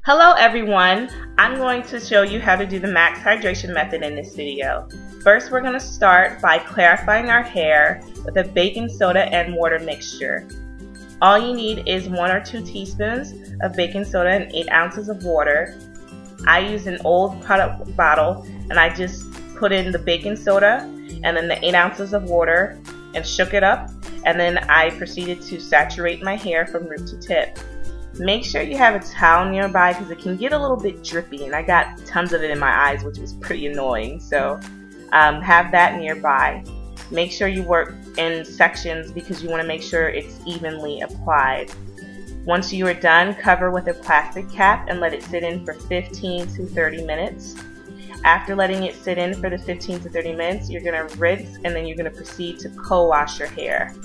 Hello everyone, I'm going to show you how to do the max hydration method in this video. First we're going to start by clarifying our hair with a baking soda and water mixture. All you need is 1 or 2 teaspoons of baking soda and 8 ounces of water. I used an old product bottle and I just put in the baking soda and then the 8 ounces of water and shook it up, and then I proceeded to saturate my hair from root to tip. Make sure you have a towel nearby because it can get a little bit drippy, and I got tons of it in my eyes, which was pretty annoying. So have that nearby. Make sure you work in sections because you want to make sure it's evenly applied. Once you are done, cover with a plastic cap and let it sit in for 15 to 30 minutes. After letting it sit in for the 15 to 30 minutes, you're going to rinse and then you're going to proceed to co-wash your hair.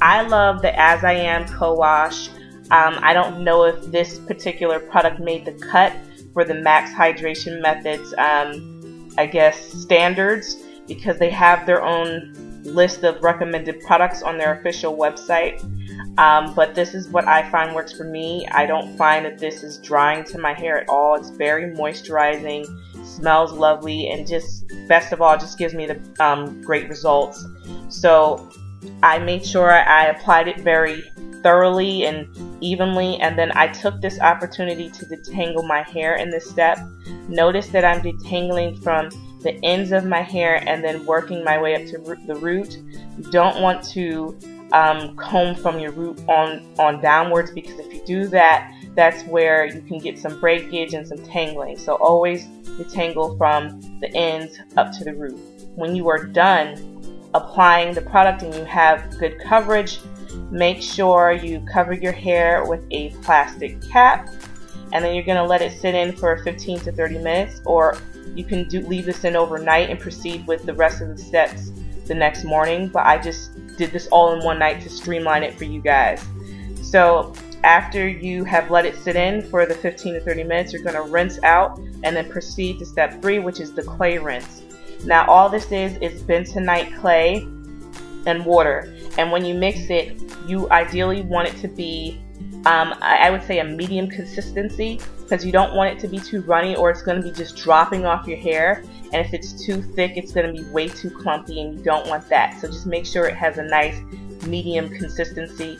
I love the As I Am co-wash. I don't know if this particular product made the cut for the max hydration methods, I guess, standards, because they have their own list of recommended products on their official website. But this is what I find works for me. I don't find that this is drying to my hair at all. It's very moisturizing, smells lovely, and just best of all, just gives me the great results. So I made sure I applied it very thoroughly and evenly, and then I took this opportunity to detangle my hair in this step. Notice that I'm detangling from the ends of my hair and then working my way up to the root. You don't want to comb from your root on downwards, because if you do that, that's where you can get some breakage and some tangling. So always detangle from the ends up to the root. When you are done applying the product and you have good coverage, make sure you cover your hair with a plastic cap, and then you're going to let it sit in for 15 to 30 minutes, or you can leave this in overnight and proceed with the rest of the steps the next morning. But I just did this all in one night to streamline it for you guys. So after you have let it sit in for the 15 to 30 minutes, you're going to rinse out and then proceed to step 3, which is the clay rinse. Now all this is bentonite clay and water, and when you mix it, you ideally want it to be I would say a medium consistency, because you don't want it to be too runny or it's going to be just dropping off your hair, and if it's too thick it's going to be way too clumpy and you don't want that. So just make sure it has a nice medium consistency,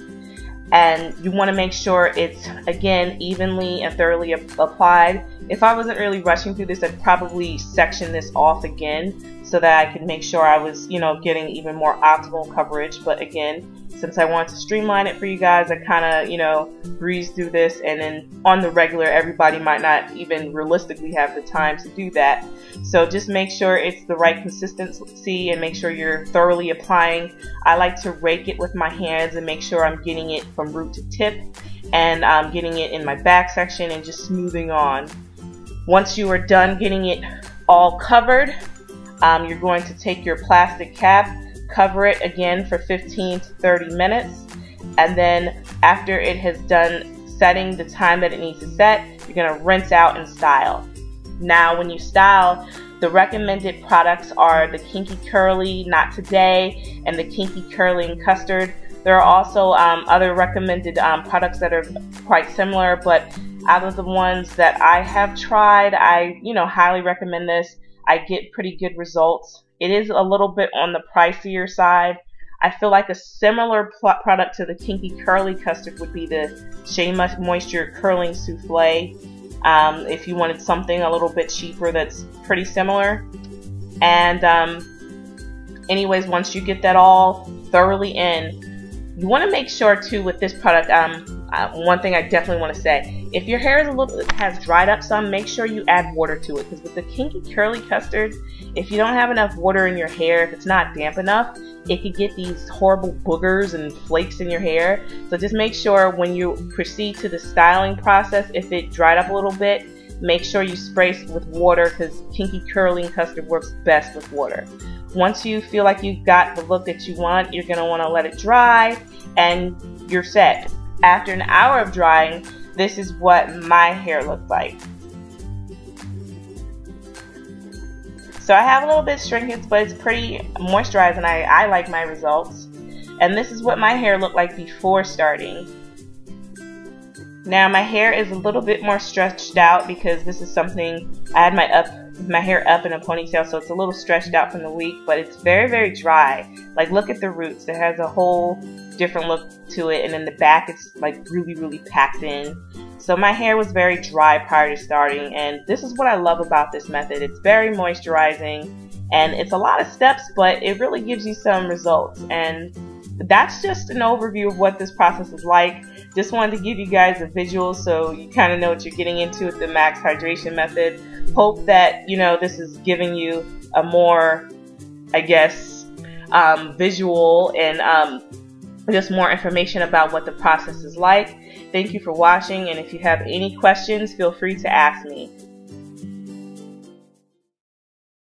and you want to make sure it's, again, evenly and thoroughly applied. If I wasn't really rushing through this, I'd probably section this off again so that I could make sure I was, getting even more optimal coverage. But again, since I wanted to streamline it for you guys, I kind of, breezed through this, and then on the regular, everybody might not even realistically have the time to do that. So just make sure it's the right consistency and make sure you're thoroughly applying. I like to rake it with my hands and make sure I'm getting it from root to tip, and I'm getting it in my back section and just smoothing on. Once you are done getting it all covered, you're going to take your plastic cap, cover it again for 15 to 30 minutes, and then after it has done setting the time that it needs to set, you're going to rinse out and style. Now when you style, the recommended products are the Kinky Curly Not Today and the Kinky Curling Custard. There are also other recommended products that are quite similar, but out of the ones that I have tried, I highly recommend this. I get pretty good results. It is a little bit on the pricier side. I feel like a similar product to the Kinky Curly Custard would be the Shea Moisture Curling Souffle, if you wanted something a little bit cheaper that's pretty similar. And anyways, once you get that all thoroughly in, you want to make sure too with this product, one thing I definitely want to say, if your hair has dried up some, make sure you add water to it, because with the Kinky Curly Custard, if you don't have enough water in your hair, if it's not damp enough, it could get these horrible boogers and flakes in your hair. So just make sure when you proceed to the styling process, if it dried up a little bit, make sure you spray with water, because Kinky Curling Custard works best with water. Once you feel like you've got the look that you want, you're going to want to let it dry and you're set. After an hour of drying, this is what my hair looked like. So I have a little bit of shrinkage, but it's pretty moisturized, and I like my results. And this is what my hair looked like before starting. Now my hair is a little bit more stretched out because this is something, I had my hair up in a ponytail, so it's a little stretched out from the week, but it's very, very dry. Like, look at the roots. It has a whole different look to it, and in the back it's like really, really packed in. So my hair was very dry prior to starting, and this is what I love about this method. It's very moisturizing, and it's a lot of steps, but it really gives you some results. And that's just an overview of what this process is like. Just wanted to give you guys a visual so you kind of know what you're getting into with the max hydration method. Hope that, you know, this is giving you a more, I guess, visual and just more information about what the process is like. Thank you for watching, and if you have any questions, feel free to ask me.